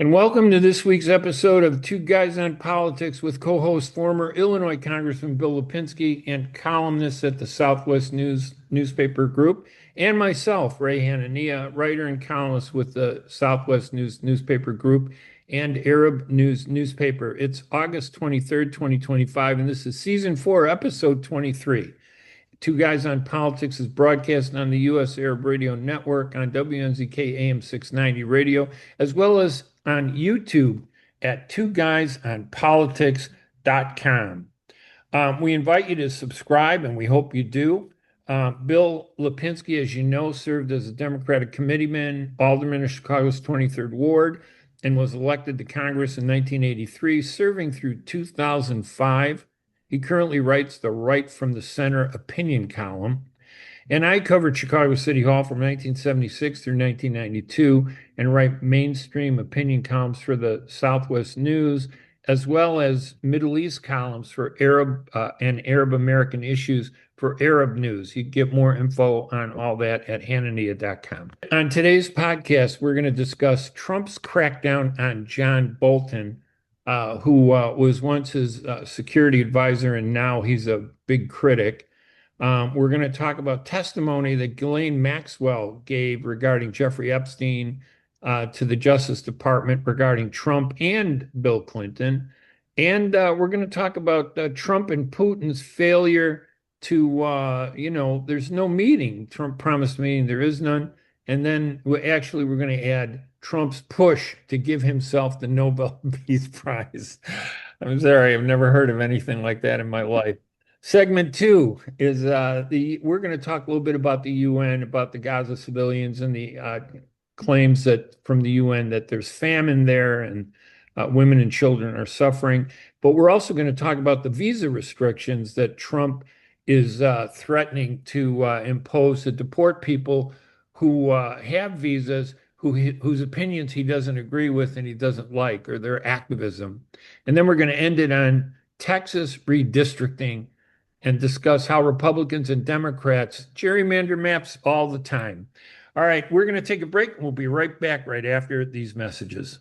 And welcome to this week's episode of Two Guys on Politics with co-host former Illinois Congressman Bill Lipinski and columnist at the Southwest News newspaper group, and myself, Ray Hanania, writer and columnist with the Southwest News newspaper group and Arab News newspaper. It's August 23rd, 2025, and this is season 4, episode 23. Two Guys on Politics is broadcast on the U.S. Arab Radio Network on WNZK AM 690 radio, as well as on YouTube at twoguysonpolitics.com. We invite you to subscribe, and we hope you do. Bill Lipinski, as you know, served as a Democratic Committeeman, Alderman of Chicago's 23rd Ward, and was elected to Congress in 1983, serving through 2005. He currently writes the Right from the Center opinion column. And I covered Chicago City Hall from 1976 through 1992 and write mainstream opinion columns for the Southwest News, as well as Middle East columns for Arab and Arab American issues for Arab News. You can get more info on all that at hanania.com. On today's podcast, we're going to discuss Trump's crackdown on John Bolton, who was once his security advisor, and now he's a big critic. We're going to talk about testimony that Ghislaine Maxwell gave regarding Jeffrey Epstein to the Justice Department regarding Trump and Bill Clinton. And we're going to talk about Trump and Putin's failure to, there's no meeting. Trump promised meeting, there is none. And then we're going to add Trump's push to give himself the Nobel Peace Prize. I'm sorry, I've never heard of anything like that in my life. Segment 2 is we're going to talk a little bit about the UN, about the Gaza civilians, and the claims that from the UN that there's famine there and women and children are suffering. But we're also going to talk about the visa restrictions that Trump is threatening to impose to deport people who have visas, whose opinions he doesn't agree with and he doesn't like, or their activism. And then we're going to end it on Texas redistricting and discuss how Republicans and Democrats gerrymander maps all the time. All right, we're going to take a break, and we'll be right back right after these messages.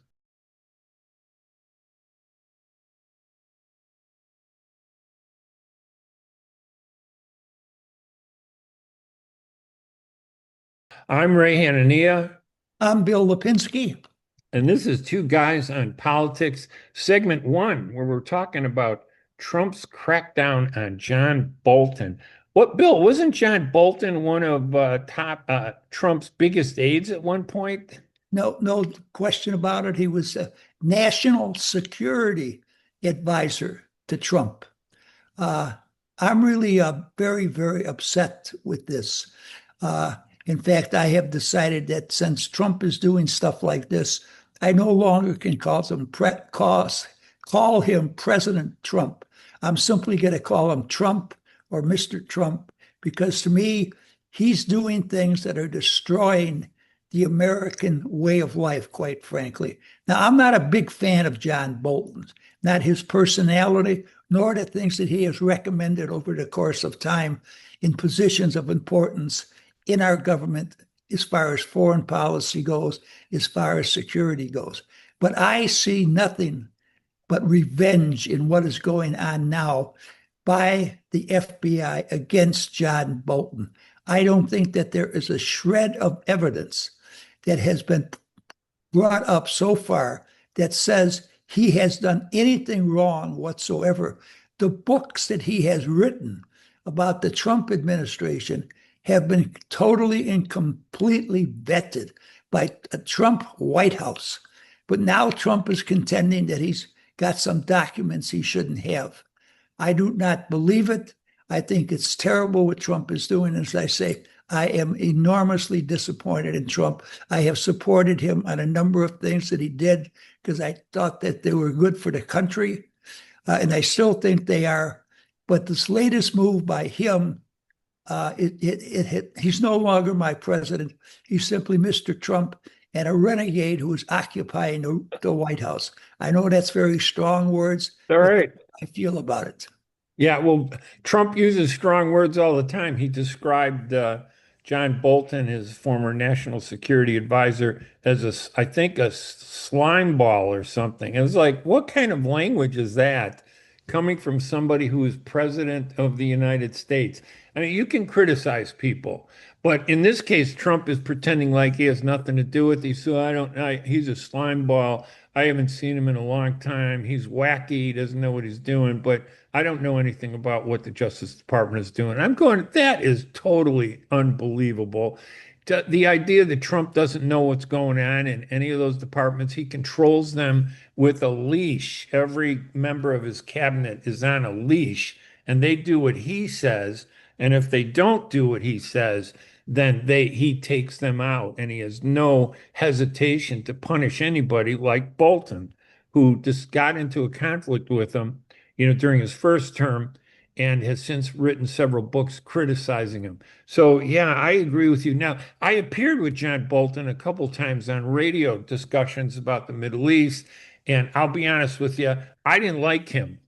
I'm Ray Hanania. I'm Bill Lipinski. And this is Two Guys on Politics, segment 1, where we're talking about Trump's crackdown on John Bolton. Bill, wasn't John Bolton one of Trump's biggest aides at one point? No question about it. He was a national security advisor to Trump. I'm really very, very upset with this. In fact, I have decided that since Trump is doing stuff like this, I no longer can call him President Trump. I'm simply going to call him Trump or Mr. Trump, because to me, he's doing things that are destroying the American way of life, quite frankly. Now, I'm not a big fan of John Bolton, not his personality, nor the things that he has recommended over the course of time in positions of importance in our government, as far as foreign policy goes, as far as security goes. But I see nothing but revenge in what is going on now by the FBI against John Bolton. I don't think that there is a shred of evidence that has been brought up so far that says he has done anything wrong whatsoever. The books that he has written about the Trump administration have been totally and completely vetted by a Trump White House. But now Trump is contending that he's got some documents he shouldn't have. I do not believe it. I think it's terrible what Trump is doing. As I say, I am enormously disappointed in Trump. I have supported him on a number of things that he did because I thought that they were good for the country, and I still think they are. But this latest move by him, he's no longer my president. He's simply Mr. Trump and a renegade who is occupying the White House. I know that's very strong words. All right. I feel about it. Yeah, well, Trump uses strong words all the time. He described John Bolton, his former national security advisor, as I think a slime ball or something. It was like, what kind of language is that coming from somebody who is president of the United States? I mean, you can criticize people, but in this case, Trump is pretending like he has nothing to do with these. So he's a slime ball. I haven't seen him in a long time. He's wacky. He doesn't know what he's doing, but I don't know anything about what the Justice Department is doing. I'm going, that is totally unbelievable. The idea that Trump doesn't know what's going on in any of those departments, he controls them with a leash. Every member of his cabinet is on a leash, and they do what he says. And if they don't do what he says, then he takes them out, and he has no hesitation to punish anybody like Bolton, who just got into a conflict with him, during his first term, and has since written several books criticizing him. So yeah, I agree with you. Now, I appeared with John Bolton a couple times on radio discussions about the Middle East, and I'll be honest with you, I didn't like him.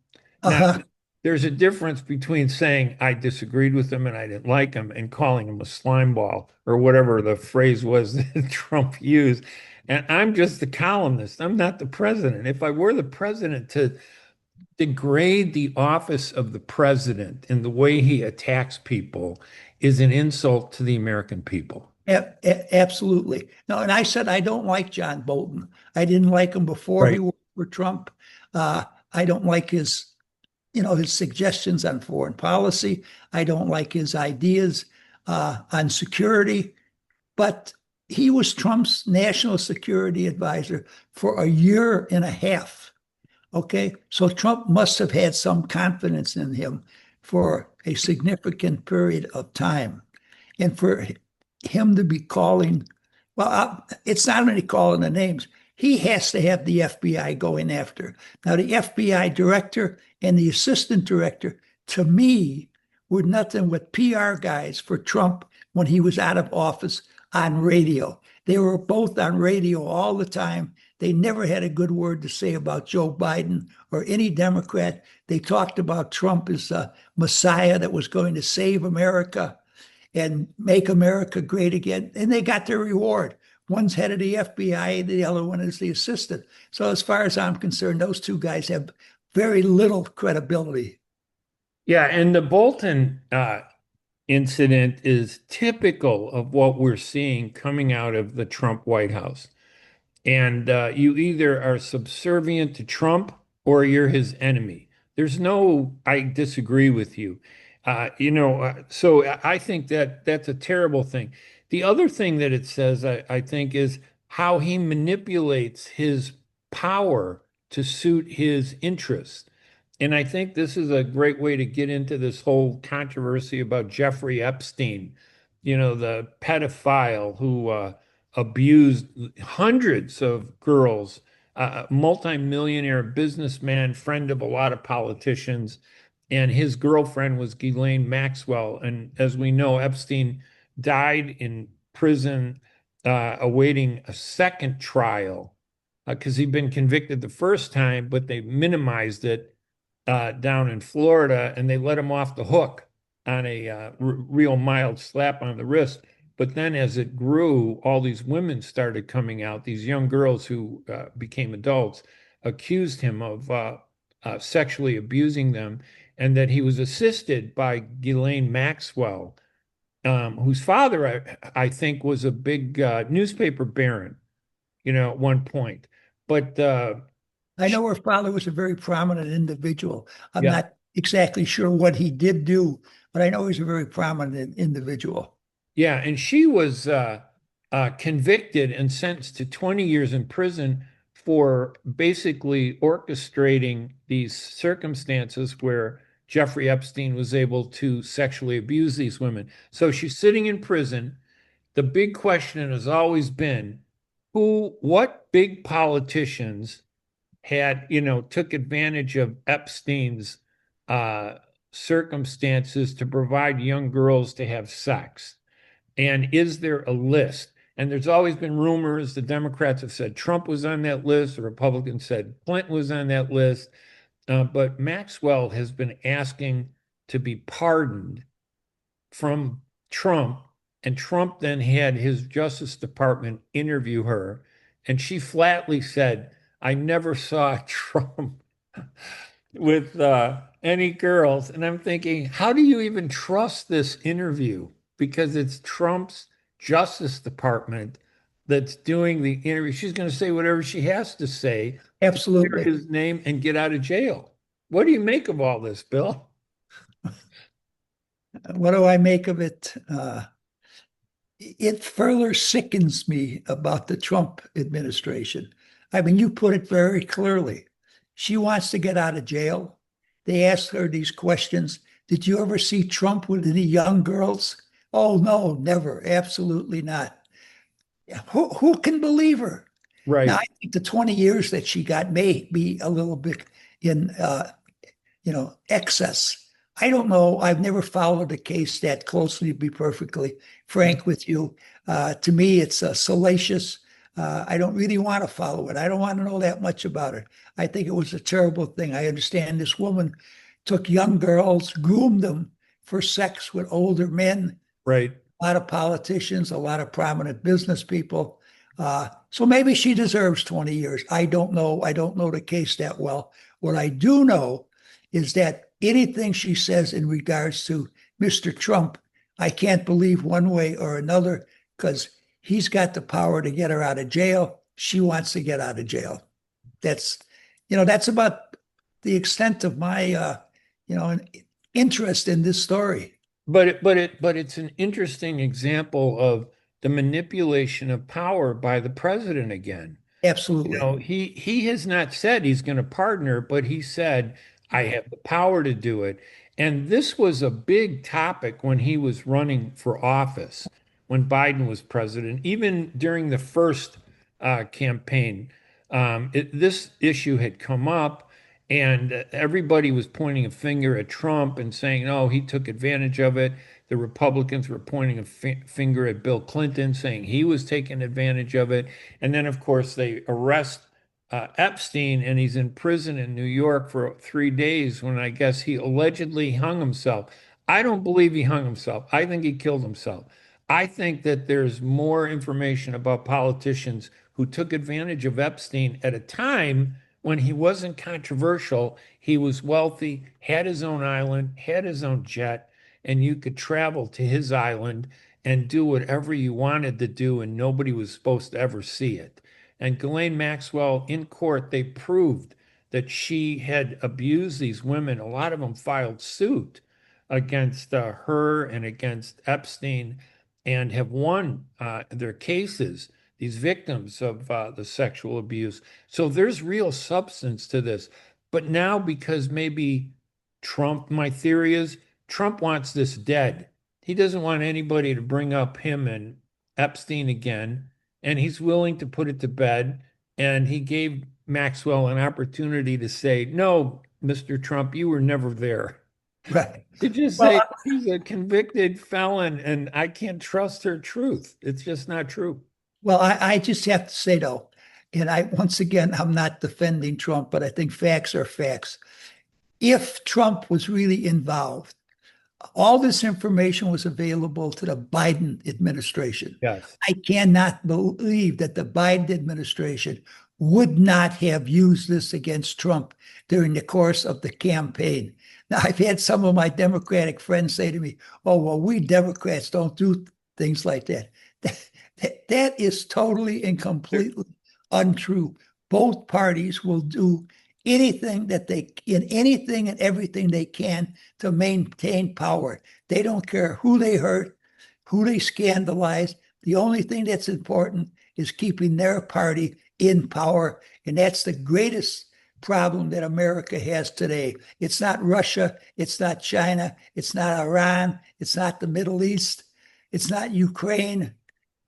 Now, Uh-huh. there's a difference between saying I disagreed with him and I didn't like him and calling him a slime ball or whatever the phrase was that Trump used. And I'm just the columnist. I'm not the president. If I were the president, to degrade the office of the president in the way he attacks people is an insult to the American people. Absolutely. No, and I said I don't like John Bolton. I didn't like him before he Right. worked for Trump. I don't like his suggestions on foreign policy. I don't like his ideas on security. But he was Trump's national security advisor for a year and a half. Okay, so Trump must have had some confidence in him for a significant period of time. And for him to be calling, well, it's not only calling the names, he has to have the FBI going after. Now, the FBI director and the assistant director, to me, were nothing but PR guys for Trump when he was out of office on radio. They were both on radio all the time. They never had a good word to say about Joe Biden or any Democrat. They talked about Trump as a messiah that was going to save America and make America great again. And they got their reward. One's head of the FBI, the other one is the assistant. So as far as I'm concerned, those two guys have very little credibility. Yeah, and the Bolton incident is typical of what we're seeing coming out of the Trump White House. And you either are subservient to Trump or you're his enemy. There's no, I disagree with you. So I think that that's a terrible thing. The other thing that it says, I think, is how he manipulates his power to suit his interests. And I think this is a great way to get into this whole controversy about Jeffrey Epstein, the pedophile who abused hundreds of girls, multimillionaire businessman, friend of a lot of politicians. And his girlfriend was Ghislaine Maxwell. And as we know, Epstein died in prison, awaiting a second trial because he'd been convicted the first time, but they minimized it down in Florida, and they let him off the hook on a real mild slap on the wrist. But then, as it grew, all these women started coming out, these young girls who became adults, accused him of sexually abusing them, and that he was assisted by Ghislaine Maxwell, whose father, I think, was a big newspaper baron, at one point. But I know her father was a very prominent individual. I'm yeah, not exactly sure what he did do, but I know he's a very prominent individual. yeah, and she was convicted and sentenced to 20 years in prison for basically orchestrating these circumstances where Jeffrey Epstein was able to sexually abuse these women. So she's sitting in prison. The big question has always been what big politicians took advantage of Epstein's uh, circumstances to provide young girls to have sex? And is there a list? And there's always been rumors. The Democrats have said Trump was on that list. The Republicans said Clinton was on that list. But Maxwell has been asking to be pardoned from Trump And Trump then had his Justice Department interview her, and she flatly said, I never saw Trump with any girls. And I'm thinking, how do you even trust this interview? Because it's Trump's Justice Department that's doing the interview. She's going to say whatever she has to say to clear Absolutely. his name and get out of jail. What do you make of all this, Bill? What do I make of it? It further sickens me about the Trump administration. I mean, you put it very clearly. She wants to get out of jail. They asked her these questions. Did you ever see Trump with any young girls? Oh, no, never. Absolutely not. Who can believe her? Now, Right. I think the 20 years that she got may be a little bit in, excess. I don't know. I've never followed the case that closely, to be perfectly frank with you. To me, it's salacious. I don't really want to follow it. I don't want to know that much about it. I think it was a terrible thing. I understand this woman took young girls, groomed them for sex with older men, Right. a lot of politicians, a lot of prominent business people. So maybe she deserves 20 years. I don't know. I don't know the case that well. What I do know is that anything she says in regards to Mr. Trump, I can't believe one way or another because he's got the power to get her out of jail. She wants to get out of jail. That's, that's about the extent of my, interest in this story. But it's an interesting example of the manipulation of power by the president again. Absolutely. He has not said he's going to pardon her, but he said, I have the power to do it. And this was a big topic when he was running for office, when Biden was president, even during the first campaign. This issue had come up, and everybody was pointing a finger at Trump and saying, oh, he took advantage of it. The Republicans were pointing a finger at Bill Clinton, saying he was taking advantage of it. And then, of course, they arrest Epstein, and he's in prison in New York for 3 days when I guess he allegedly hung himself. I don't believe he hung himself. I think he killed himself. I think that there's more information about politicians who took advantage of Epstein at a time when he wasn't controversial. He was wealthy, had his own island, had his own jet, and you could travel to his island and do whatever you wanted to do, and nobody was supposed to ever see it. And Ghislaine Maxwell, in court, they proved that she had abused these women. A lot of them filed suit against her and against Epstein and have won their cases, these victims of the sexual abuse. So there's real substance to this. But now, because maybe Trump, my theory is Trump wants this dead. He doesn't want anybody to bring up him and Epstein again, and he's willing to put it to bed. And he gave Maxwell an opportunity to say, no, Mr. Trump, you were never there. Right. To just Well, say she's a convicted felon and I can't trust her truth. It's just not true. I just have to say though, and once again, I'm not defending Trump, but I think facts are facts. If Trump was really involved, all this information was available to the Biden administration. Yes. I cannot believe that the Biden administration would not have used this against Trump during the course of the campaign. Now, I've had some of my Democratic friends say to me, oh, well, we Democrats don't do things like that. That is totally and completely untrue. Both parties will do anything that they in anything and everything they can to maintain power. They don't care who they hurt, who they scandalize. The only thing that's important is keeping their party in power. And that's the greatest problem that America has today. It's not Russia, it's not China, it's not Iran, it's not the Middle East, it's not Ukraine.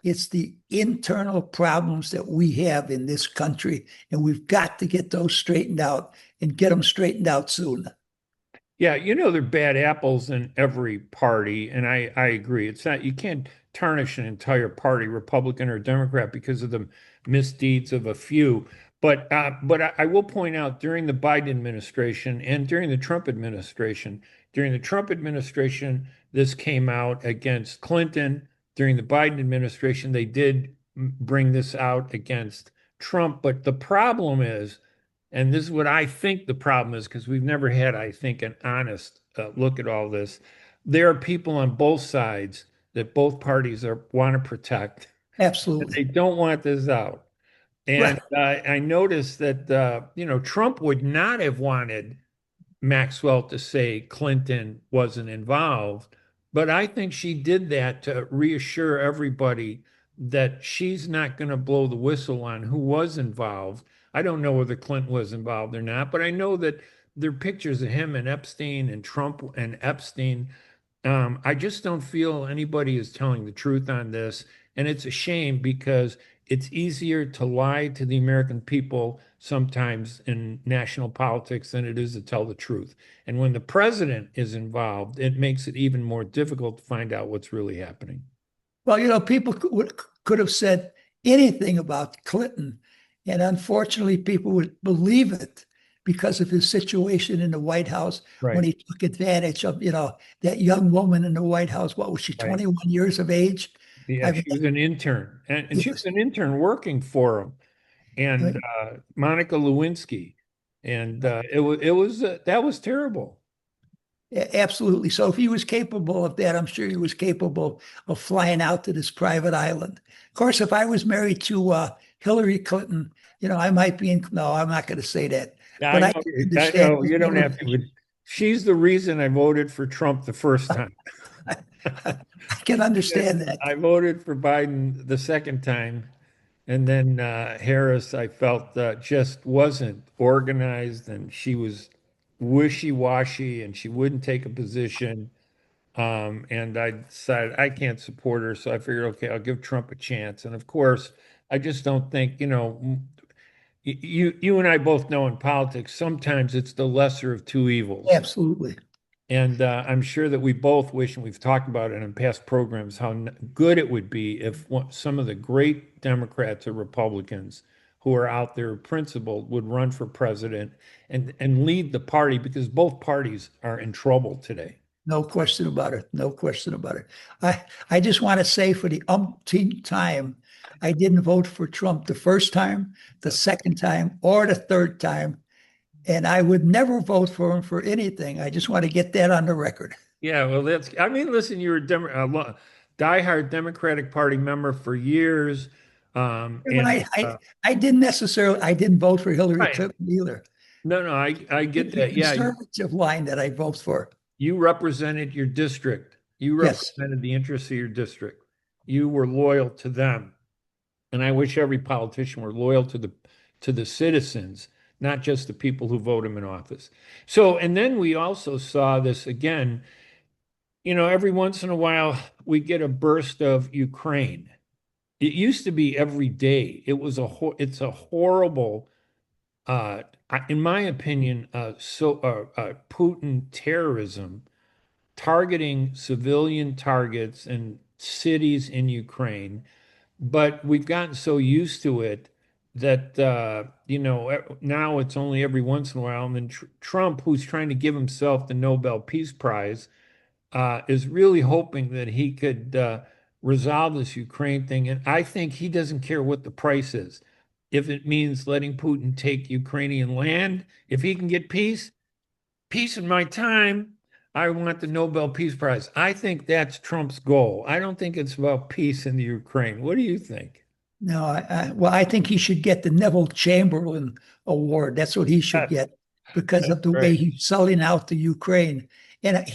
It's the internal problems that we have in this country, and we've got to get those straightened out and get them straightened out soon. Yeah, there are bad apples in every party, and I agree. It's not, you can't tarnish an entire party, Republican or Democrat, because of the misdeeds of a few. But I will point out during the Biden administration and during the Trump administration, this came out against Clinton, during the Biden administration, they did bring this out against Trump. But the problem is, and this is what I think the problem is, because we've never had, I think, an honest look at all this. There are people on both sides that both parties want to protect. They Absolutely. don't want this out. And Right. I noticed that, Trump would not have wanted Maxwell to say Clinton wasn't involved, but I think she did that to reassure everybody that she's not going to blow the whistle on who was involved. I don't know whether Clinton was involved or not, but I know that there are pictures of him and Epstein and Trump and Epstein. I just don't feel anybody is telling the truth on this. And it's a shame because it's easier to lie to the American people sometimes in national politics than it is to tell the truth. And when the president is involved, it makes it even more difficult to find out what's really happening. Well, people could have said anything about Clinton, and unfortunately, people would believe it because of his situation in the White House when Right, he took advantage of, that young woman in the White House. What was she, right. 21 years of age? Yeah, I mean, she was an intern, and she was yes, an intern working for him, and Monica Lewinsky, and it was that was terrible. absolutely. So if he was capable of that, I'm sure he was capable of flying out to this private island. Of course, if I was married to Hillary Clinton, I might be in. No, I'm not going to say that. Yeah, But I I know, can I understand know his you don't have to, but motivation. she's the reason I voted for Trump the first time. I can understand that. I voted for Biden the second time, and then Harris, I felt just wasn't organized, and she was wishy-washy, and she wouldn't take a position. And I decided I can't support her, so I figured, okay, I'll give Trump a chance. And of course, I just don't think, you and I both know in politics, sometimes it's the lesser of two evils. Absolutely. And I'm sure that we both wish, and we've talked about it in past programs, how good it would be if some of the great Democrats or Republicans who are out there principled would run for president and lead the party because both parties are in trouble today. No question about it. No question about it. I just want to say for the umpteenth time, I didn't vote for Trump the first time, the second time, or the third time. And I would never vote for him for anything. I just want to get that on the record. Yeah, well, I mean, listen, you were a diehard Democratic Party member for years. But And I didn't vote for Hillary right. Clinton either. No, no, I get It's the that. Yeah, conservative line that I vote for. you represented your district. You Yes. represented the interests of your district. You were loyal to them. And I wish every politician were loyal to the citizens, not just the people who vote him in office. So, and then we also saw this again, every once in a while we get a burst of Ukraine. It used to be every day. It's a horrible in my opinion, Putin terrorism targeting civilian targets and cities in Ukraine. But we've gotten so used to it that, now it's only every once in a while. And then Trump, who's trying to give himself the Nobel Peace Prize, is really hoping that he could resolve this Ukraine thing. And I think he doesn't care what the price is. If it means letting Putin take Ukrainian land, if he can get peace in my time, I want the Nobel Peace Prize. I think that's Trump's goal. I don't think it's about peace in the Ukraine. What do you think? No, well, I think he should get the Neville Chamberlain Award. That's what he should That's, get because that's of the way right. he's selling out the Ukraine. And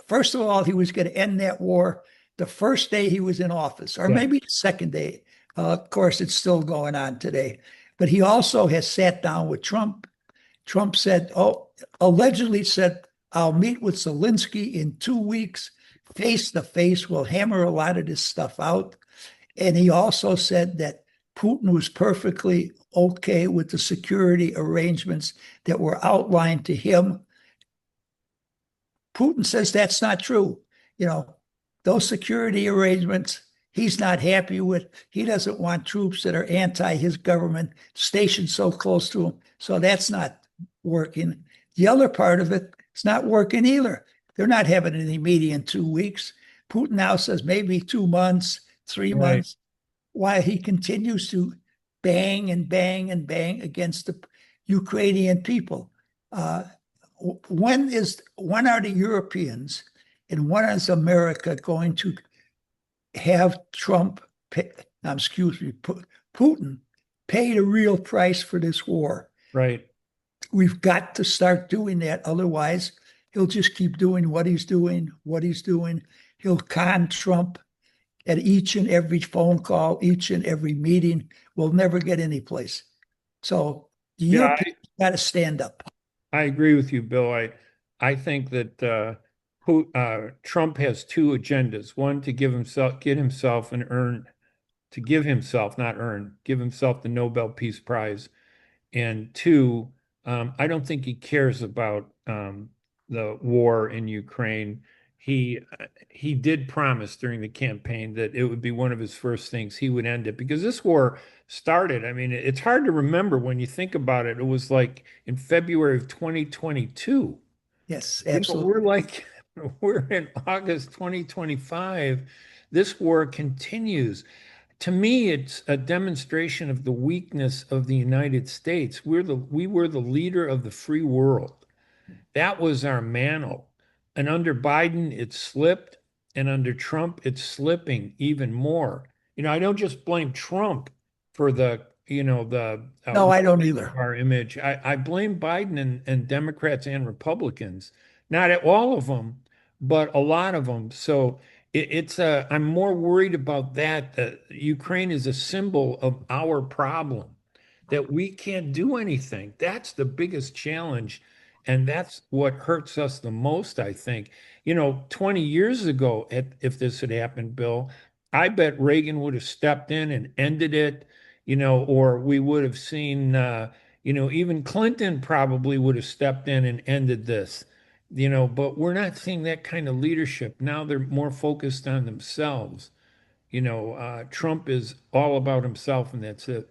first of all, he was going to end that war the first day he was in office, or Yeah. maybe the second day. Of course, it's still going on today. But he also has sat down with Trump. Trump said, allegedly said, I'll meet with Zelensky in 2 weeks, face to face. We'll hammer a lot of this stuff out. And he also said that Putin was perfectly okay with the security arrangements that were outlined to him. Putin says that's not true. Those security arrangements he's not happy with. He doesn't want troops that are anti his government stationed so close to him. So that's not working. The other part of it, it's not working either. They're not having any meeting in 2 weeks. Putin now says maybe 2 months, 3 months, while he continues to bang and bang and bang against the Ukrainian people. When are the Europeans and when is America going to have Putin pay the real price for this war? Right. We've got to start doing that. Otherwise, he'll just keep doing what he's doing. He'll con Trump at each and every phone call, each and every meeting. We'll never get any place. So the Europeans got to stand up. I agree with you, Bill. I think that Trump has two agendas. One, to give himself the Nobel Peace Prize. And two, I don't think he cares about the war in Ukraine. He did promise during the campaign that it would be one of his first things he would end it, because this war started. I mean, it's hard to remember when you think about it. It was like in February of 2022. Yes, absolutely. We're in August 2025. This war continues. To me, it's a demonstration of the weakness of the United States. We were the leader of the free world. That was our mantle. And under Biden, it slipped. And under Trump, it's slipping even more. I don't just blame Trump for the no, I don't either. Our image. I blame Biden and Democrats and Republicans. Not all of them, but a lot of them. So I'm more worried about that. Ukraine is a symbol of our problem, that we can't do anything. That's the biggest challenge. And that's what hurts us the most, I think. 20 years ago, if this had happened, Bill, I bet Reagan would have stepped in and ended it, or we would have seen, even Clinton probably would have stepped in and ended this, but we're not seeing that kind of leadership. Now they're more focused on themselves. Trump is all about himself, and that's it.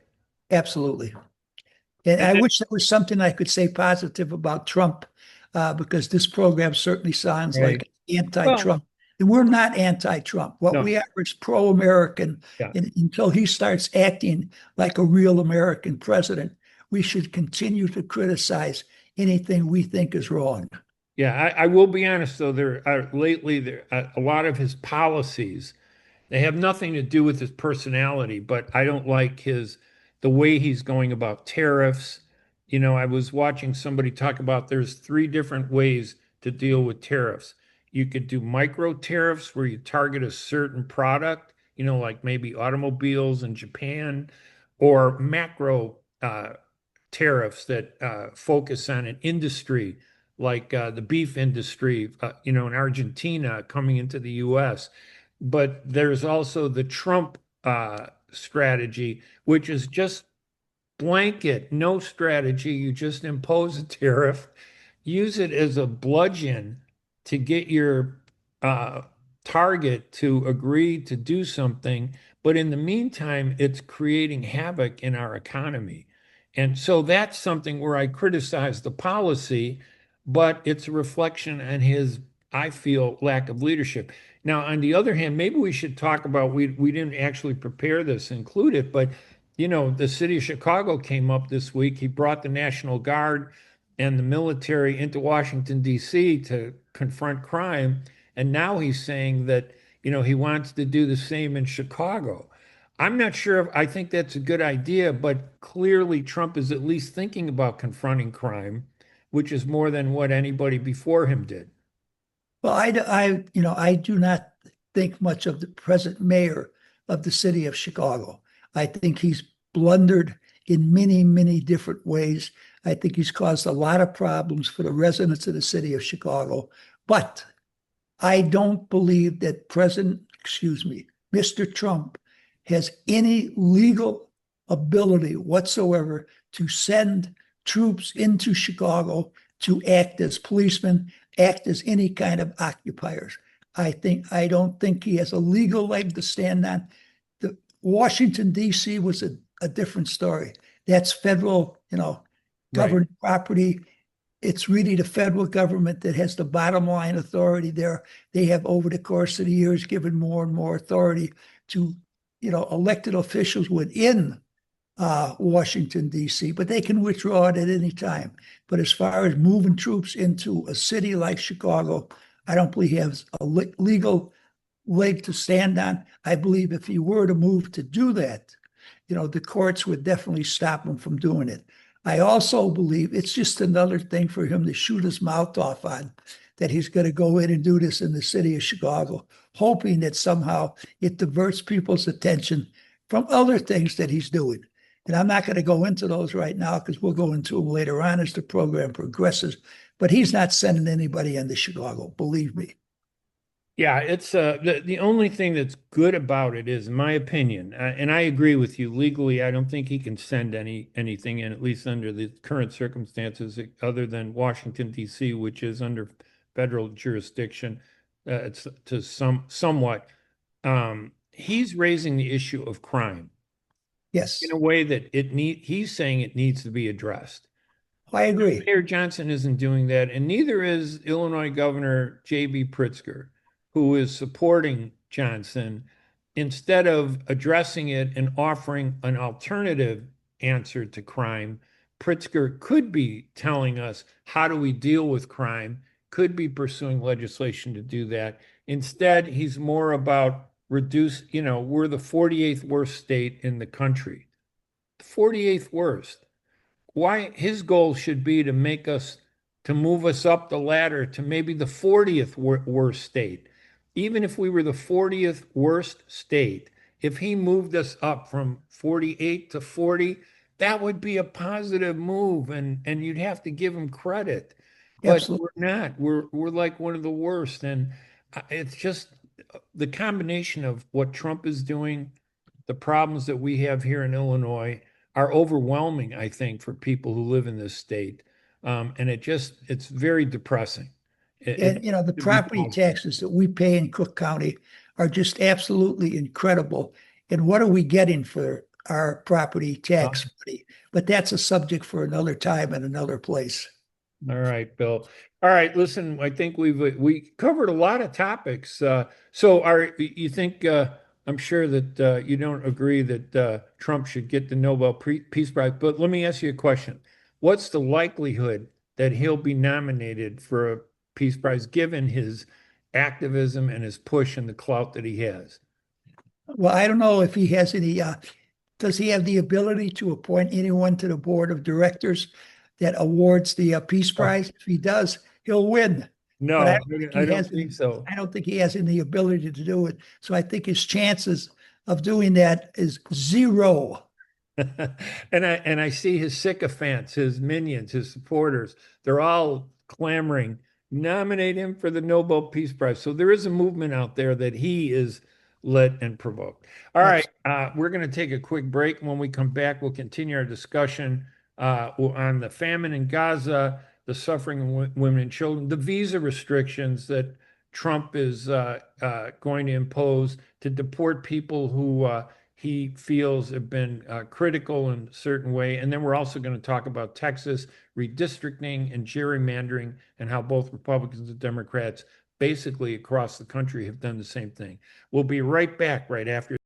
Absolutely. And I wish there was something I could say positive about Trump, because this program certainly sounds like anti-Trump. And we're not anti-Trump. What we are is pro-American. And until he starts acting like a real American president, we should continue to criticize anything we think is wrong. Yeah, I will be honest, though, lately a lot of his policies, they have nothing to do with his personality, but I don't like the way he's going about tariffs. I was watching somebody talk about there's 3 different ways to deal with tariffs. You could do micro tariffs where you target a certain product, like maybe automobiles in Japan, or macro tariffs that focus on an industry like the beef industry, in Argentina coming into the U.S. But there's also the Trump strategy, which is just blanket, no strategy. You just impose a tariff, use it as a bludgeon to get your target to agree to do something. But in the meantime, it's creating havoc in our economy. And so that's something where I criticize the policy, but it's a reflection on his, I feel, lack of leadership. Now, on the other hand, maybe we should talk about, we didn't actually prepare this, include it, but the city of Chicago came up this week. He brought the National Guard and the military into Washington, D.C. to confront crime. And now he's saying that, he wants to do the same in Chicago. I'm not sure if I think that's a good idea, but clearly Trump is at least thinking about confronting crime, which is more than what anybody before him did. Well, I do not think much of the present mayor of the city of Chicago. I think he's blundered in many, many different ways. I think he's caused a lot of problems for the residents of the city of Chicago. But I don't believe that Mr. Trump has any legal ability whatsoever to send troops into Chicago to act as policemen, act as any kind of occupiers. I don't think he has a legal leg to stand on. The Washington, D.C. was a different story. That's federal, government property. it's really the federal government that has the bottom line authority there. They have, over the course of the years, given more and more authority to, elected officials within Washington, D.C., but they can withdraw it at any time. But as far as moving troops into a city like Chicago, I don't believe he has a legal leg to stand on. I believe if he were to move to do that, the courts would definitely stop him from doing it. I also believe it's just another thing for him to shoot his mouth off on, that he's going to go in and do this in the city of Chicago, hoping that somehow it diverts people's attention from other things that he's doing. And I'm not going to go into those right now because we'll go into them later on as the program progresses. But he's not sending anybody into Chicago, believe me. Yeah, it's the only thing that's good about it is, in my opinion, and I agree with you, legally, I don't think he can send anything in, at least under the current circumstances, other than Washington, D.C., which is under federal jurisdiction. It's to somewhat. He's raising the issue of crime in Yes, a way that he's saying it needs to be addressed. I agree. Mayor Johnson isn't doing that, and neither is Illinois Governor J.B. Pritzker, who is supporting Johnson instead of addressing it and offering an alternative answer to crime. Pritzker could be telling us how do we deal with crime, could be pursuing legislation to do that. Instead, he's more about we're the 48th worst state in the country. 48th worst. Why his goal should be to move us up the ladder to maybe the 40th worst state. Even if we were the 40th worst state, if he moved us up from 48 to 40, that would be a positive move, and you'd have to give him credit. But Absolutely. we're not. We're like one of the worst, and it's just the combination of what Trump is doing, the problems that we have here in Illinois are overwhelming, I think, for people who live in this state. And it's very depressing. It And, the should be property positive. taxes that we pay in Cook County are just absolutely incredible. And what are we getting for our property Uh, tax money? But that's a subject for another time and another place. All right, Bill. All right, listen, I think we covered a lot of topics. So are you think I'm sure that you don't agree that Trump should get the Nobel Peace Prize, but let me ask you a question. What's the likelihood that he'll be nominated for a Peace Prize given his activism and his push and the clout that he has? Well, I don't know if he has any, does he have the ability to appoint anyone to the board of directors that awards the Peace Oh, Prize? If he does, he'll win. But I no, don't think I he don't has think any, so. I don't think he has any ability to do it. So I think his chances of doing that is zero. And I see his sycophants, his minions, his supporters, they're all clamoring, nominate him for the Nobel Peace Prize. So there is a movement out there that he is lit and provoked. All right, we're going to take a quick break. When we come back, we'll continue our discussion on the famine in Gaza, the suffering of women and children, the visa restrictions that Trump is going to impose to deport people who he feels have been critical in a certain way. And then we're also going to talk about Texas redistricting and gerrymandering and how both Republicans and Democrats basically across the country have done the same thing. We'll be right back right after.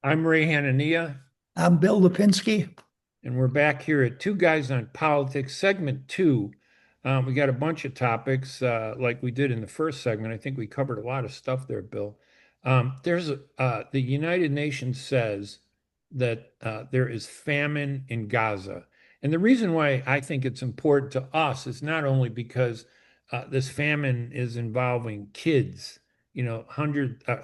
I'm Ray Hanania, I'm Bill Lipinski. and we're back here at Two Guys on Politics, segment two. We got a bunch of topics like we did in the first segment. I think we covered a lot of stuff there, Bill. The United Nations says that there is famine in Gaza. And the reason why I think it's important to us is not only because this famine is involving kids,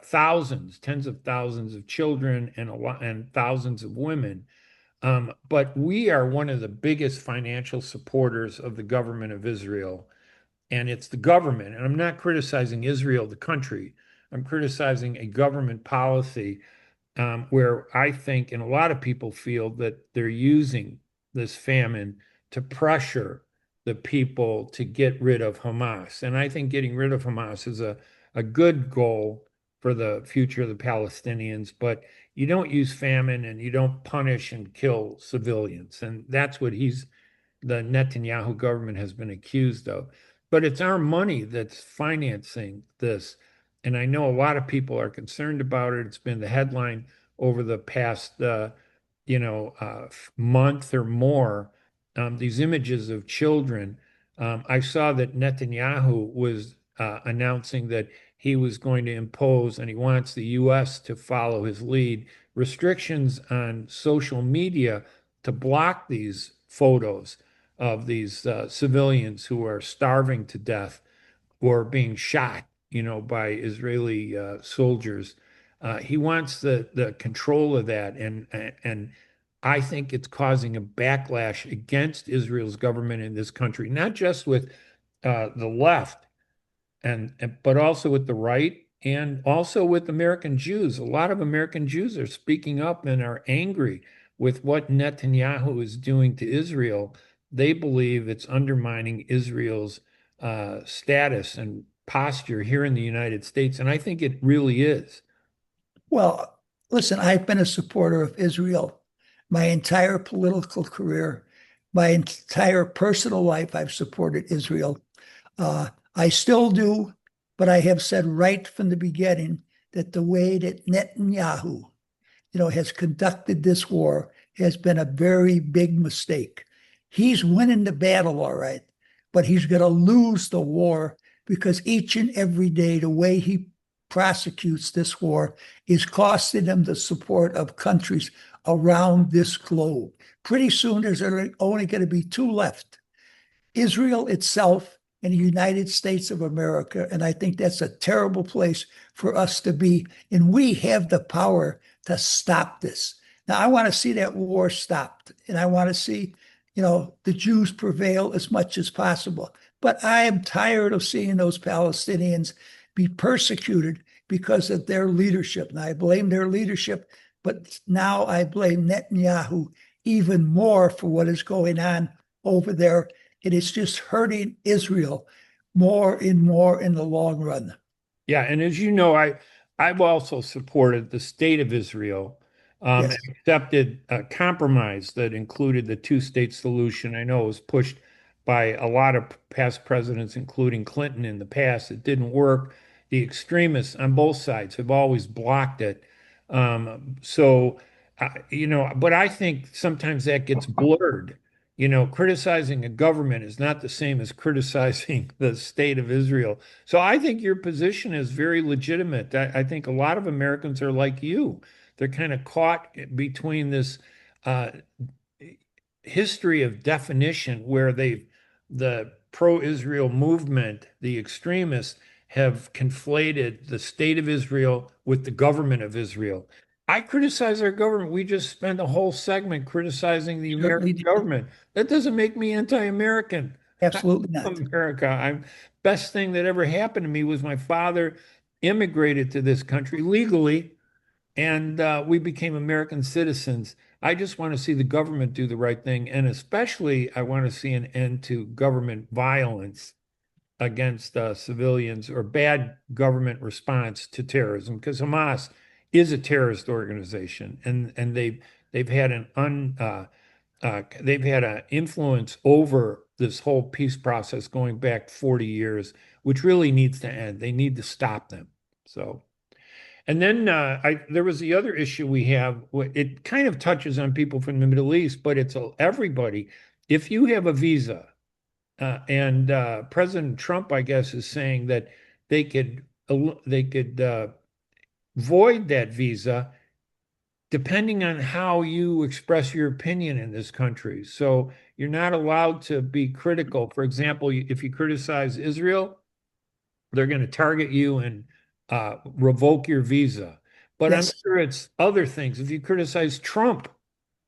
thousands, tens of thousands of children and thousands of women. But we are one of the biggest financial supporters of the government of Israel. And it's the government. And I'm not criticizing Israel, the country. I'm criticizing a government policy where I think, and a lot of people feel that they're using this famine to pressure the people to get rid of Hamas. And I think getting rid of Hamas is a a good goal for the future of the Palestinians, but you don't use famine and you don't punish and kill civilians. And that's what the Netanyahu government has been accused of. But it's our money that's financing this. And I know a lot of people are concerned about it. It's been the headline over the past, month or more. These images of children. I saw that Netanyahu was announcing that he was going to impose, and he wants the U.S. to follow his lead, restrictions on social media to block these photos of these civilians who are starving to death or being shot, by Israeli soldiers. He wants the control of that, and I think it's causing a backlash against Israel's government in this country, not just with the left, but also with the right, and also with American Jews. A lot of American Jews are speaking up and are angry with what Netanyahu is doing to Israel. They believe it's undermining Israel's status and posture here in the United States, and I think it really is. Well, listen, I've been a supporter of Israel my entire political career, my entire personal life. I've supported Israel. I still do, but I have said right from the beginning that the way that Netanyahu, has conducted this war has been a very big mistake. He's winning the battle, all right, but he's going to lose the war because each and every day, the way he prosecutes this war is costing him the support of countries around this globe. Pretty soon, there's only going to be two left, Israel itself and the United States of America. And I think that's a terrible place for us to be. And we have the power to stop this. Now, I want to see that war stopped, and I want to see, the Jews prevail as much as possible. But I am tired of seeing those Palestinians be persecuted because of their leadership. And I blame their leadership, but now I blame Netanyahu even more for what is going on over there. It is just hurting Israel more and more in the long run. Yeah, and as you know, I've also supported the state of Israel, and Yes. accepted a compromise that included the two-state solution. I know it was pushed by a lot of past presidents, including Clinton in the past. It didn't work. The extremists on both sides have always blocked it. But I think sometimes that gets blurred. Criticizing a government is not the same as criticizing the state of Israel. So I think your position is very legitimate. I think a lot of Americans are like you. They're kind of caught between this uh, history of definition where the pro-Israel movement, the extremists, have conflated the state of Israel with the government of Israel. I criticize our government. We just spent a whole segment criticizing the Certainly American did. government. That doesn't make me anti-American. I Absolutely love not. America. Best thing that ever happened to me was my father immigrated to this country legally, and we became American citizens. I just want to see the government do the right thing, and especially I want to see an end to government violence against civilians or bad government response to terrorism, because Hamas is a terrorist organization, and they've had they've had an influence over this whole peace process going back 40 years, which really needs to end. They need to stop them. So. And then there was the other issue we have. It kind of touches on people from the Middle East, but it's everybody. If you have a visa, and President Trump, I guess, is saying that they could void that visa depending on how you express your opinion in this country. So you're not allowed to be critical. For example, if you criticize Israel, they're going to target you and revoke your visa. But I'm Yes. sure it's other things. If you criticize Trump,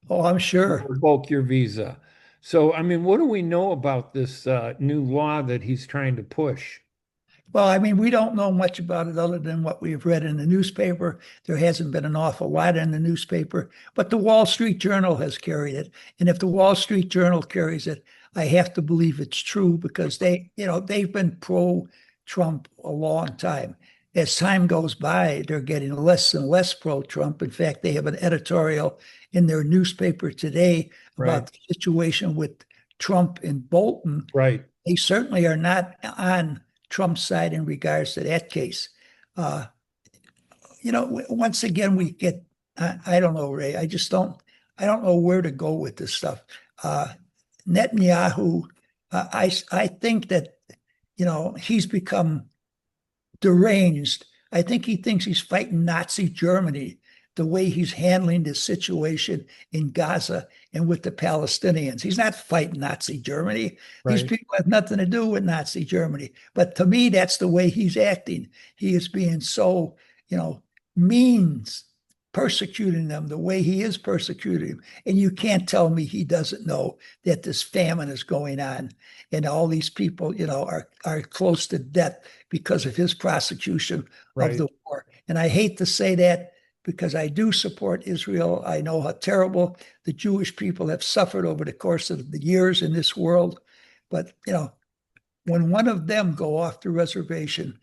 Oh, I'm they'll sure. revoke your visa. So, I mean, what do we know about this new law that he's trying to push? Well, I mean, we don't know much about it other than what we've read in the newspaper. There hasn't been an awful lot in the newspaper, but the Wall Street Journal has carried it. And if the Wall Street Journal carries it, I have to believe it's true because they've been pro-Trump a long time. as time goes by, they're getting less and less pro-Trump. In fact, they have an editorial in their newspaper today Right. about the situation with Trump and Bolton. Right. They certainly are not on Trump's side in regards to that case. Uh, once again, we get, I don't know, Ray, I don't know where to go with this stuff. Netanyahu, I think that, he's become deranged. I think he thinks he's fighting Nazi Germany the way he's handling this situation in Gaza and with the Palestinians. He's not fighting Nazi Germany. These Right. people have nothing to do with Nazi Germany. But to me, that's the way he's acting. He is being so, means persecuting them the way he is persecuting them. And you can't tell me he doesn't know that this famine is going on and all these people, are close to death because of his prosecution of Right. the war. And I hate to say that because I do support Israel. I know how terrible the Jewish people have suffered over the course of the years in this world. But, when one of them go off the reservation,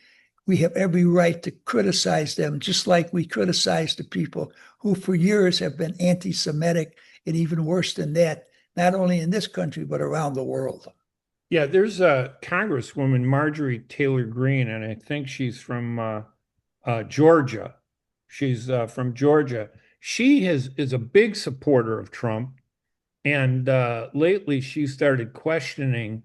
we have every right to criticize them, just like we criticize the people who for years have been anti-Semitic and even worse than that, not only in this country, but around the world. Yeah, there's a Congresswoman, Marjorie Taylor Greene, and I think she's from Georgia. She's from Georgia. Is a big supporter of Trump, and lately she started questioning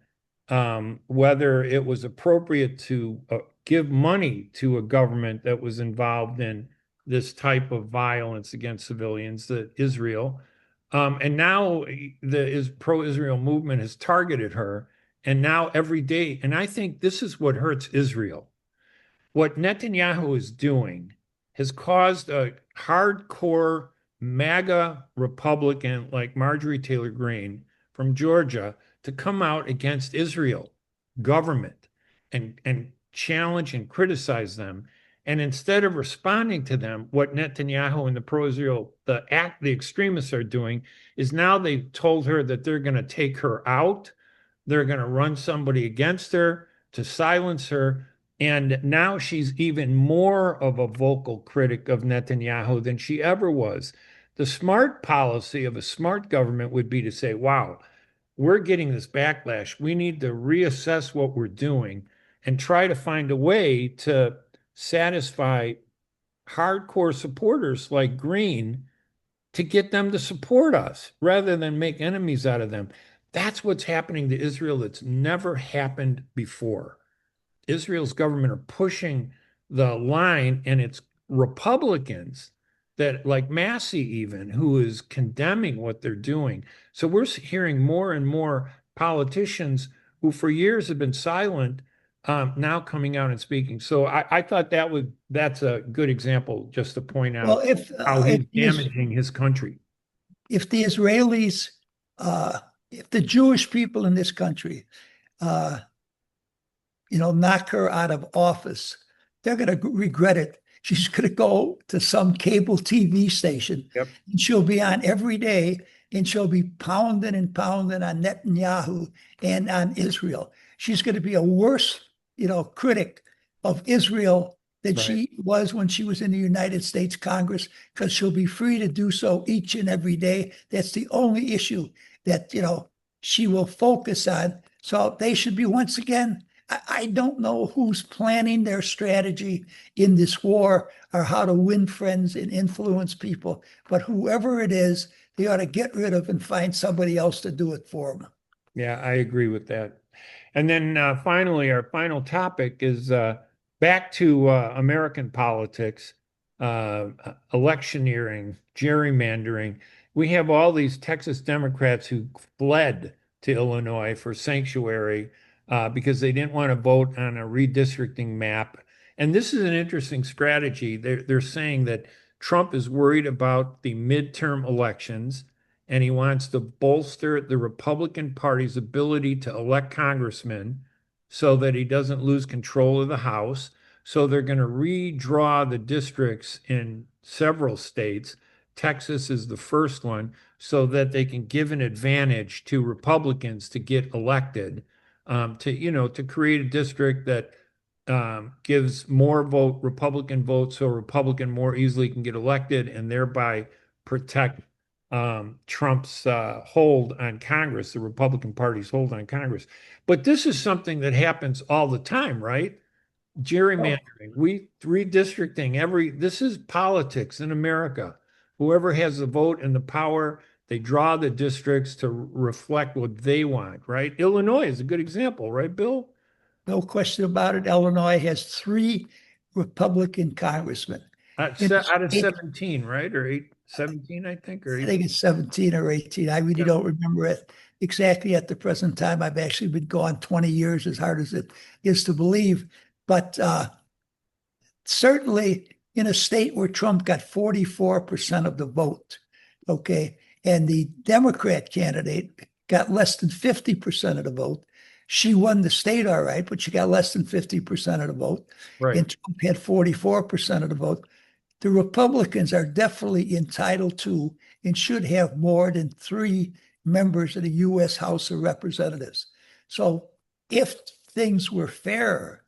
whether it was appropriate to give money to a government that was involved in this type of violence against civilians, Israel. And now the pro-Israel movement has targeted her, and now every day, and I think this is what hurts Israel. What Netanyahu is doing has caused a hardcore MAGA Republican like Marjorie Taylor Greene from Georgia to come out against Israel government and challenge and criticize them. And instead of responding to them, what Netanyahu and the pro-Israel, the extremists are doing is now they've told her that they're going to take her out. They're going to run somebody against her to silence her. And now she's even more of a vocal critic of Netanyahu than she ever was. The smart policy of a smart government would be to say, wow, we're getting this backlash. We need to reassess what we're doing and try to find a way to satisfy hardcore supporters like Green to get them to support us rather than make enemies out of them. That's what's happening to Israel that's never happened before. Israel's government are pushing the line, and it's Republicans that, like Massey, even, who is condemning what they're doing. So we're hearing more and more politicians who for years have been silent now coming out and speaking. So I thought that's a good example just to point Well, out how he's if damaging his country. the Israelis, if the Jewish people in this country, uh, knock her out of office, they're going to regret it. She's going to go to some cable TV station Yep. and she'll be on every day and she'll be pounding and pounding on Netanyahu and on Israel. She's going to be a worse, critic of Israel than Right. she was when she was in the United States Congress, because she'll be free to do so each and every day. That's the only issue that, she will focus on. So they should be, once again, I don't know who's planning their strategy in this war or how to win friends and influence people, but whoever it is, they ought to get rid of and find somebody else to do it for them. Yeah, I agree with that. And then finally, our final topic is back to American politics, electioneering, gerrymandering. We have all these Texas Democrats who fled to Illinois for sanctuary because they didn't want to vote on a redistricting map. And this is an interesting strategy. They're saying that Trump is worried about the midterm elections and he wants to bolster the Republican Party's ability to elect congressmen so that he doesn't lose control of the House. So they're going to redraw the districts in several states. Texas is the first one, so that they can give an advantage to Republicans to get elected, to create a district that gives more Republican votes so a Republican more easily can get elected and thereby protect Trump's hold on Congress, the Republican Party's hold on Congress. But this is something that happens all the time, right? Oh, Gerrymandering, redistricting, this is politics in America. Whoever has the vote and the power, they draw the districts to reflect what they want, right? Illinois is a good example, right, Bill? no question about it. Illinois has three Republican congressmen. In the Out of state, 17, right? Or 17, I think, or I eight. think it's 17 or 18. I really Yeah. don't remember it exactly at the present time. I've actually been gone 20 years, as hard as it is to believe. But certainly in a state where Trump got 44% of the vote, okay, and the Democrat candidate got less than 50% of the vote. She won the state all right, but she got less than 50% of the vote. Right. And Trump had 44% of the vote. The Republicans are definitely entitled to and should have more than three members of the U.S. House of Representatives. So if things were fair,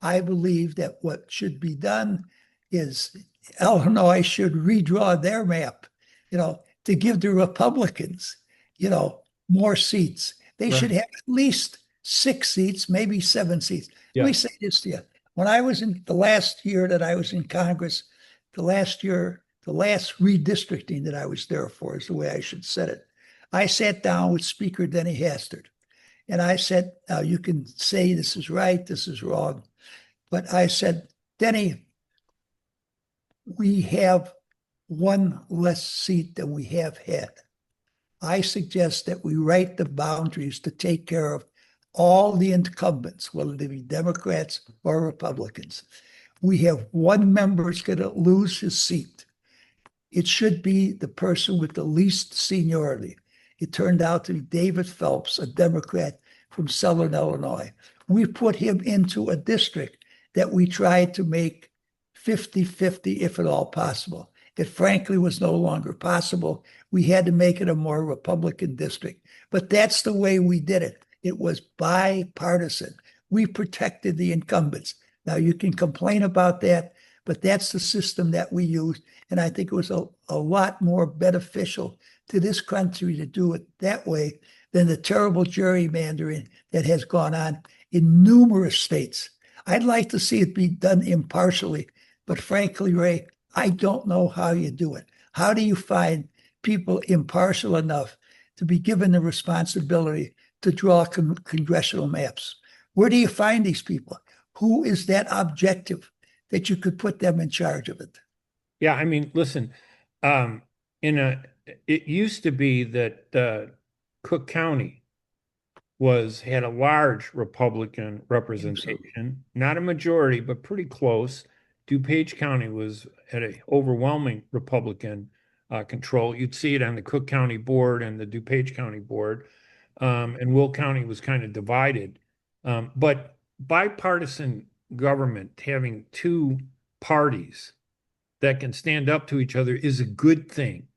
I believe that what should be done is Illinois should redraw their map, to give the Republicans, more seats. They should Right. have at least 6 seats, maybe 7 seats. Let me Yes. say this to you. When I was in the last year that I was in Congress, the last redistricting that I was there for is the way I should say it. I sat down with Speaker Denny Hastert and I said, you can say this is right, this is wrong. But I said, Denny, we have one less seat than we have had. I suggest that we write the boundaries to take care of all the incumbents, whether they be Democrats or Republicans. We have one member is going to lose his seat. It should be the person with the least seniority. It turned out to be David Phelps, a Democrat from Southern Illinois. We put him into a district that we tried to make 50-50, if at all possible. It frankly was no longer possible. We had to make it a more Republican district. But that's the way we did it. It was bipartisan. We protected the incumbents. Now, you can complain about that, but that's the system that we used. And I think it was a lot more beneficial to this country to do it that way than the terrible gerrymandering that has gone on in numerous states. I'd like to see it be done impartially, but frankly, Ray, I don't know how you do it. How do you find people impartial enough to be given the responsibility to draw congressional maps? Where do you find these people? Who is that objective that you could put them in charge of it? Yeah, I mean, listen, um, in a it used to be that Cook County had a large Republican Absolutely. representation, not a majority, but pretty close. DuPage County was at an overwhelming Republican control. You'd see it on the Cook County board and the DuPage County board, and Will County was kind of divided. But bipartisan government, having two parties that can stand up to each other, is a good thing.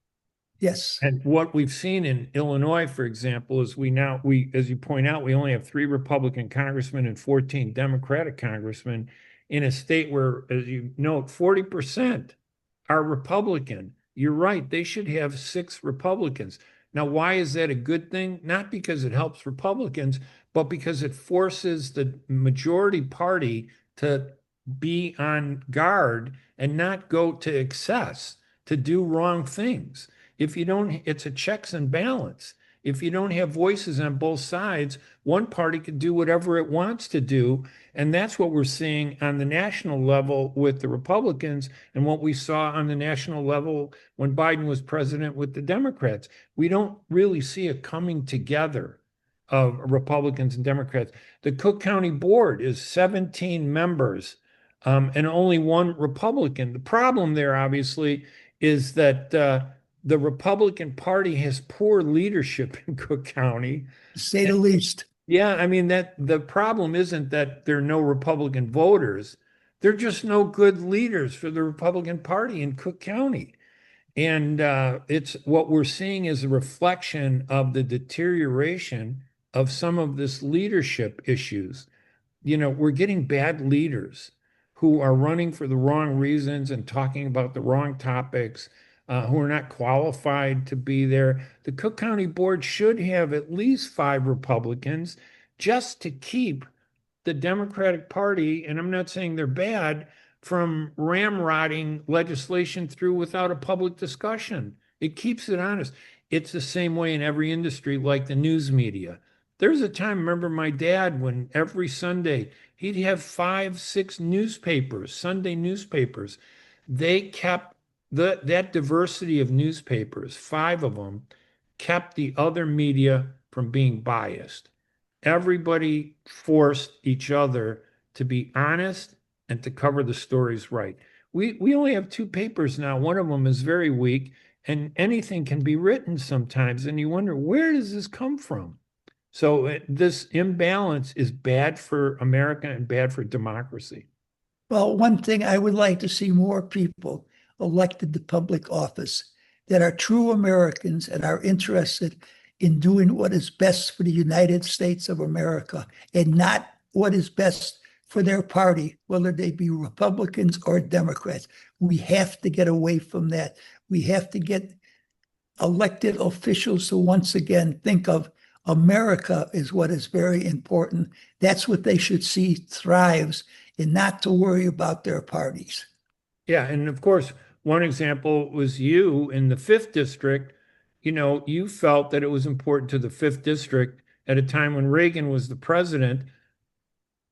Yes. And what we've seen in Illinois, for example, is as you point out, we only have three Republican congressmen and 14 Democratic congressmen in a state where, as you note, 40% are Republican. You're right. They should have six Republicans. Now, why is that a good thing? Not because it helps Republicans, but because it forces the majority party to be on guard and not go to excess, to do wrong things. If you don't, it's a checks and balance. If you don't have voices on both sides, one party can do whatever it wants to do. And that's what we're seeing on the national level with the Republicans and what we saw on the national level when Biden was president with the Democrats. We don't really see a coming together of Republicans and Democrats. The Cook County Board is 17 members, and only one Republican. The problem there, obviously, is that the Republican Party has poor leadership in Cook County. To say the least. Yeah, I mean that the problem isn't that there are no Republican voters. They're just no good leaders for the Republican Party in Cook County. And it's what we're seeing is a reflection of the deterioration of some of this leadership issues. we're getting bad leaders who are running for the wrong reasons and talking about the wrong topics, who are not qualified to be there. The Cook County Board should have at least 5 Republicans just to keep the Democratic Party, and I'm not saying they're bad, from ramrodding legislation through without a public discussion. It keeps it honest. It's the same way in every industry, like the news media. There's a time, remember my dad, when every Sunday he'd have 5, 6 newspapers, Sunday newspapers. They kept that diversity of newspapers, 5 of them, kept the other media from being biased. Everybody forced each other to be honest and to cover the stories right. We only have 2 papers now. One of them is very weak, and anything can be written sometimes, and you wonder, where does this come from? So this imbalance is bad for America and bad for democracy. Well, one thing I would like to see more people elected to public office that are true Americans and are interested in doing what is best for the United States of America and not what is best for their party, whether they be Republicans or Democrats. We have to get away from that. We have to get elected officials who once again think of America is what is very important. That's what they should see thrives and not to worry about their parties. Yeah, and of course, one example was you in the fifth district. You felt that it was important to the fifth district at a time when Reagan was the president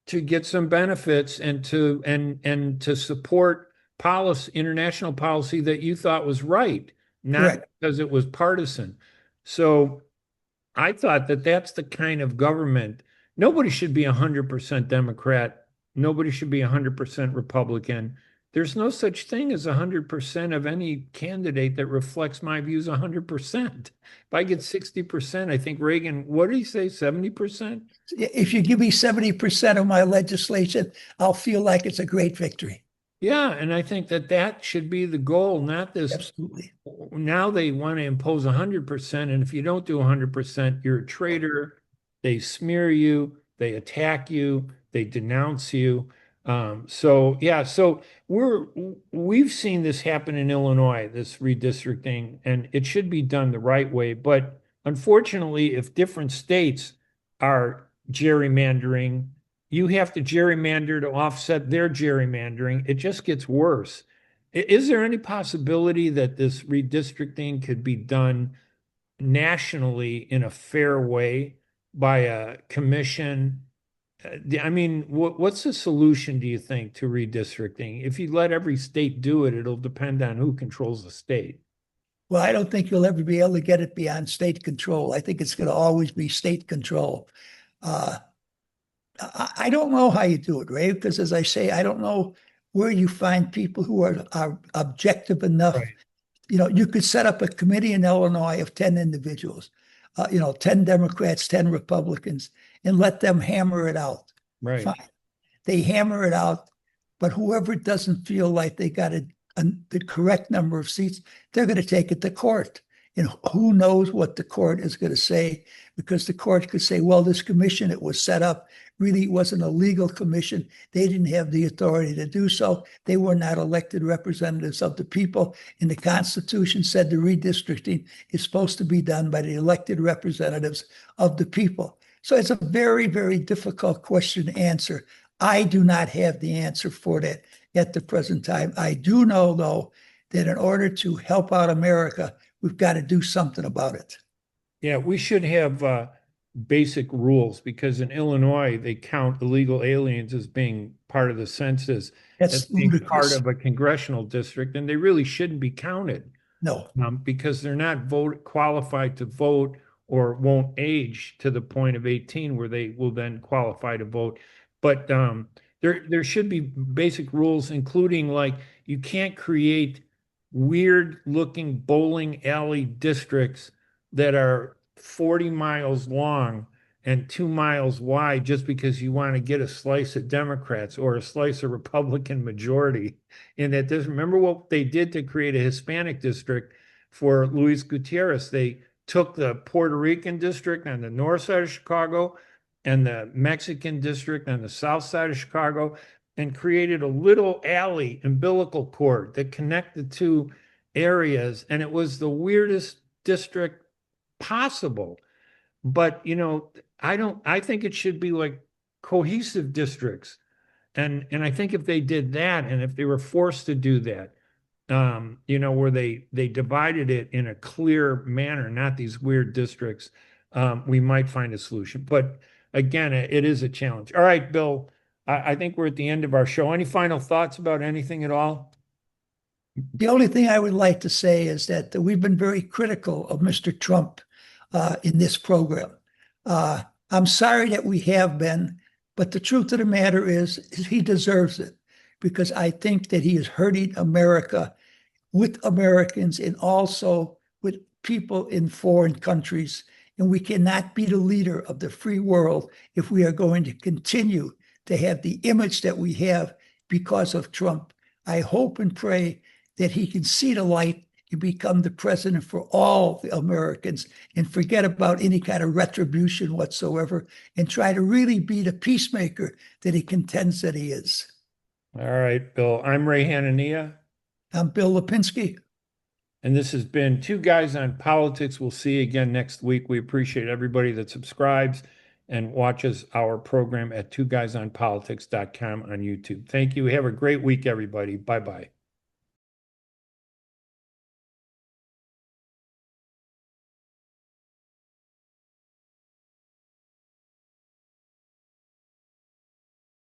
to get some benefits and to support policy, international policy that you thought was right, not Correct. because it was partisan. So I thought that that's the kind of government. Nobody should be 100% Democrat. Nobody should be 100% Republican. There's no such thing as 100% of any candidate that reflects my views 100%. If I get 60%, I think Reagan, what did he say, 70%? If you give me 70% of my legislation, I'll feel like it's a great victory. Yeah, and I think that that should be the goal, not this. Absolutely. Now they want to impose 100%, and if you don't do 100%, you're a traitor. They smear you, they attack you, they denounce you. So yeah, so we've seen this happen in Illinois, this redistricting, and it should be done the right way. But unfortunately, if different states are gerrymandering, you have to gerrymander to offset their gerrymandering. It just gets worse. Is there any possibility that this redistricting could be done nationally in a fair way by a commission? I mean, what's the solution, do you think, to redistricting? If you let every state do it, it'll depend on who controls the state. Well, I don't think you'll ever be able to get it beyond state control. I think it's going to always be state control. Uh, I don't know how you do it, Ray, because as I say, I don't know where you find people who are objective enough. Right. You could set up a committee in Illinois of 10 individuals, 10 Democrats, 10 Republicans, and let them hammer it out. Right. Fine. They hammer it out, but whoever doesn't feel like they got the correct number of seats, they're going to take it to court. And who knows what the court is going to say, because the court could say, well, this commission, it was set up, really wasn't a legal commission. They didn't have the authority to do so. They were not elected representatives of the people. And the Constitution said the redistricting is supposed to be done by the elected representatives of the people. So it's a very, very difficult question to answer. I do not have the answer for that at the present time. I do know, though, that in order to help out America, we've got to do something about it. Yeah, we should have basic rules, because in Illinois, they count illegal aliens as being part of the census, as That's being part ludicrous. of a congressional district, and they really shouldn't be counted. No. Because they're not qualified to vote, or won't age to the point of 18 where they will then qualify to vote. But there should be basic rules, including like you can't create weird looking bowling alley districts that are 40 miles long and 2 miles wide just because you want to get a slice of Democrats or a slice of Republican majority. And that doesn't, remember what they did to create a Hispanic district for Luis Gutierrez? They took the Puerto Rican district on the north side of Chicago and the Mexican district on the south side of Chicago and created a little alley umbilical cord that connected two areas. And it was the weirdest district possible. But, I think it should be like cohesive districts. And I think if they did that, and if they were forced to do that, where they divided it in a clear manner, not these weird districts, we might find a solution. But again, it is a challenge. All right, Bill, I think we're at the end of our show. Any final thoughts about anything at all? The only thing I would like to say is that we've been very critical of Mr. Trump in this program. I'm sorry that we have been, but the truth of the matter is he deserves it, because I think that he is hurting America with Americans and also with people in foreign countries. And we cannot be the leader of the free world if we are going to continue to have the image that we have because of Trump. I hope and pray that he can see the light and become the president for all the Americans and forget about any kind of retribution whatsoever and try to really be the peacemaker that he contends that he is. All right, Bill. I'm Ray Hanania. I'm Bill Lipinski. And this has been Two Guys on Politics. We'll see you again next week. We appreciate everybody that subscribes and watches our program at twoguysonpolitics.com on YouTube. Thank you. Have a great week, everybody. Bye-bye.